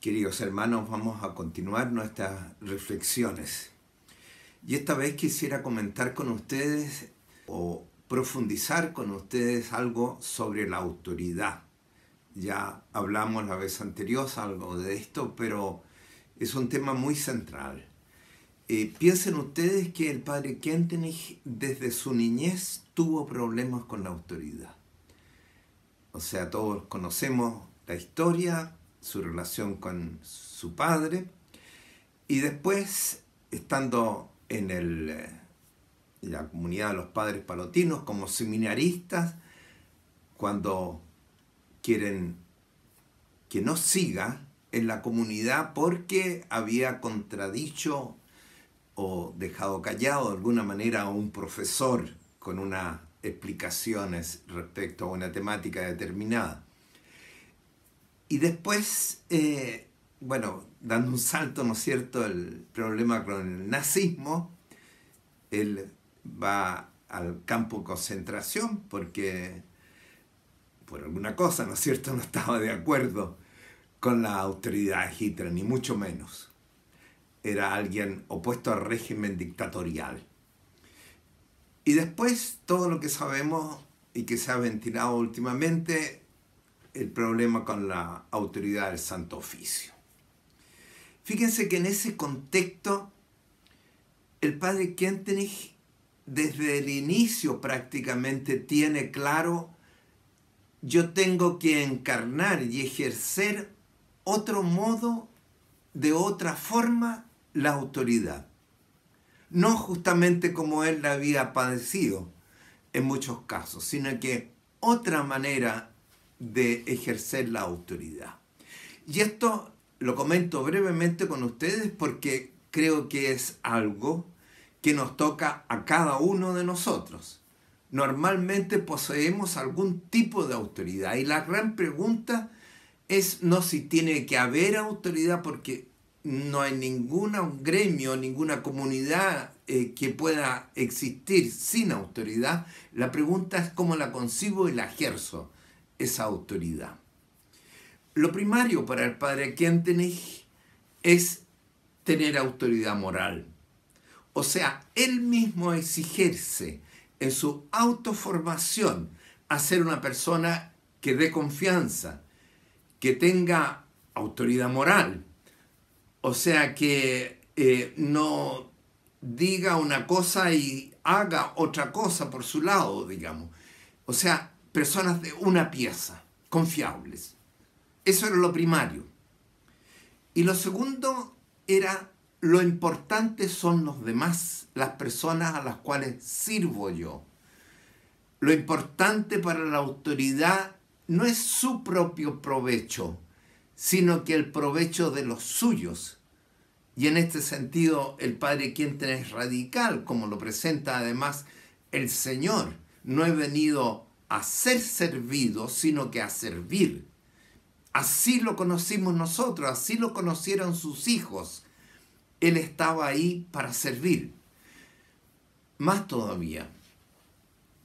Queridos hermanos, vamos a continuar nuestras reflexiones. Y esta vez quisiera comentar con ustedes o profundizar con ustedes algo sobre la autoridad. Ya hablamos la vez anterior algo de esto, pero es un tema muy central. Piensen ustedes que el padre Kentenich desde su niñez tuvo problemas con la autoridad. O sea, todos conocemos la historia, su relación con su padre, y después, estando en la comunidad de los padres palotinos como seminaristas, cuando quieren que no siga en la comunidad porque había contradicho o dejado callado de alguna manera a un profesor con unas explicaciones respecto a una temática determinada. Y después, dando un salto, ¿no es cierto?, el problema con el nazismo, él va al campo de concentración porque por alguna cosa, ¿no es cierto?, no estaba de acuerdo con la autoridad de Hitler, ni mucho menos. Era alguien opuesto al régimen dictatorial. Y después, todo lo que sabemos y que se ha ventilado últimamente, el problema con la autoridad del Santo Oficio. Fíjense que en ese contexto, el padre Kentenich, desde el inicio prácticamente, tiene claro: yo tengo que encarnar y ejercer otro modo, de otra forma, la autoridad. No justamente como él la había padecido en muchos casos, sino que otra manera de ejercer la autoridad. Y esto lo comento brevemente con ustedes porque creo que es algo que nos toca a cada uno de nosotros. Normalmente poseemos algún tipo de autoridad y la gran pregunta es no si tiene que haber autoridad, porque no hay ningún gremio, ninguna comunidad que pueda existir sin autoridad. La pregunta es cómo la concibo y la ejerzo, esa autoridad. Lo primario para el padre Kentenich es tener autoridad moral. O sea, él mismo exigirse en su autoformación a ser una persona que dé confianza, que tenga autoridad moral. O sea, que no diga una cosa y haga otra cosa por su lado, digamos. O sea, personas de una pieza, confiables. Eso era lo primario. Y lo segundo era: lo importante son los demás, las personas a las cuales sirvo yo. Lo importante para la autoridad no es su propio provecho, sino que el provecho de los suyos. Y en este sentido, el padre Kentenich es radical, como lo presenta además el Señor. No he venido a ser servido, sino que a servir. Así lo conocimos nosotros, así lo conocieron sus hijos. Él estaba ahí para servir. Más todavía,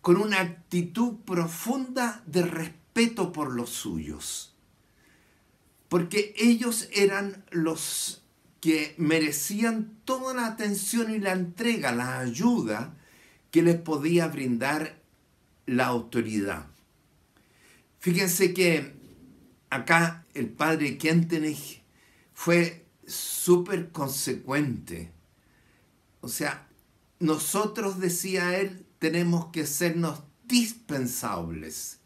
con una actitud profunda de respeto por los suyos. Porque ellos eran los que merecían toda la atención y la entrega, la ayuda que les podía brindar la autoridad. Fíjense que acá el padre Kentenich fue súper consecuente. O sea, nosotros, decía él, tenemos que sernos dispensables.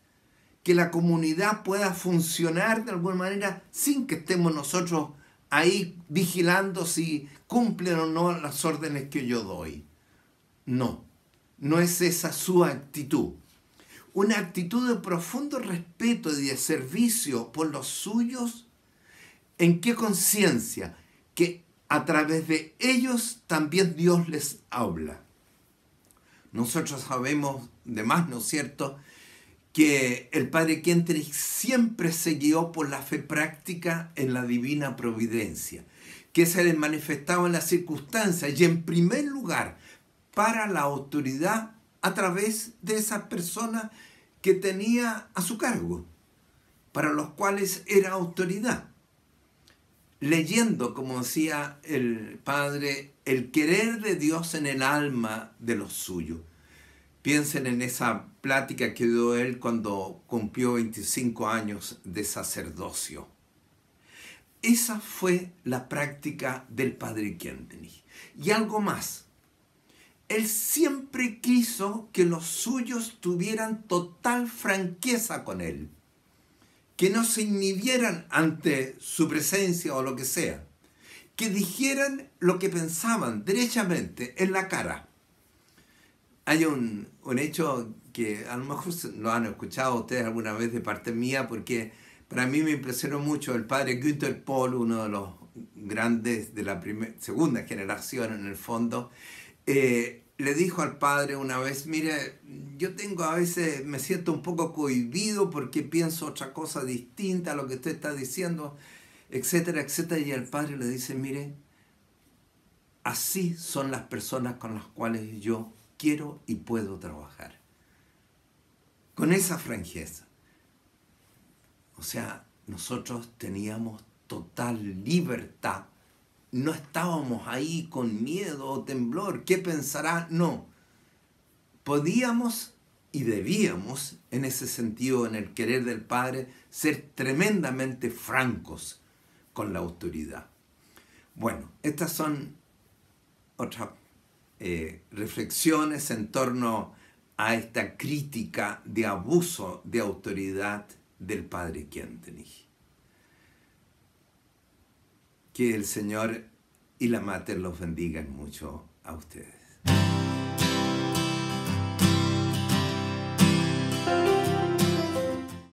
Que la comunidad pueda funcionar de alguna manera sin que estemos nosotros ahí vigilando si cumplen o no las órdenes que yo doy. No, no es esa su actitud. Una actitud de profundo respeto y de servicio por los suyos. ¿En qué conciencia? Que a través de ellos también Dios les habla. Nosotros sabemos de más, ¿no es cierto?, que el padre Kentenich siempre se guió por la fe práctica en la divina providencia, que se le manifestaba en las circunstancias y en primer lugar para la autoridad a través de esas personas que tenía a su cargo, para los cuales era autoridad. leyendo, como decía el padre, el querer de Dios en el alma de los suyos. Piensen en esa plática que dio él cuando cumplió 25 años de sacerdocio. Esa fue la práctica del padre Kentenich. Y algo más. Él siempre quiso que los suyos tuvieran total franqueza con él, que no se inhibieran ante su presencia o lo que sea, que dijeran lo que pensaban derechamente en la cara. Hay un hecho que a lo mejor lo han escuchado ustedes alguna vez de parte mía, porque para mí me impresionó mucho el padre Günther Pohl, uno de los grandes de la segunda generación en el fondo. Le dijo al padre una vez: mire, yo a veces me siento un poco cohibido porque pienso otra cosa distinta a lo que usted está diciendo, etcétera, etcétera. Y el padre le dice: mire, así son las personas con las cuales yo quiero y puedo trabajar. Con esa franqueza. O sea, nosotros teníamos total libertad. No estábamos ahí con miedo o temblor. ¿Qué pensará? No. Podíamos y debíamos, en ese sentido, en el querer del Padre, ser tremendamente francos con la autoridad. Bueno, estas son otras reflexiones en torno a esta crítica de abuso de autoridad del padre Kentenich. Que el Señor y la Mater los bendigan mucho a ustedes.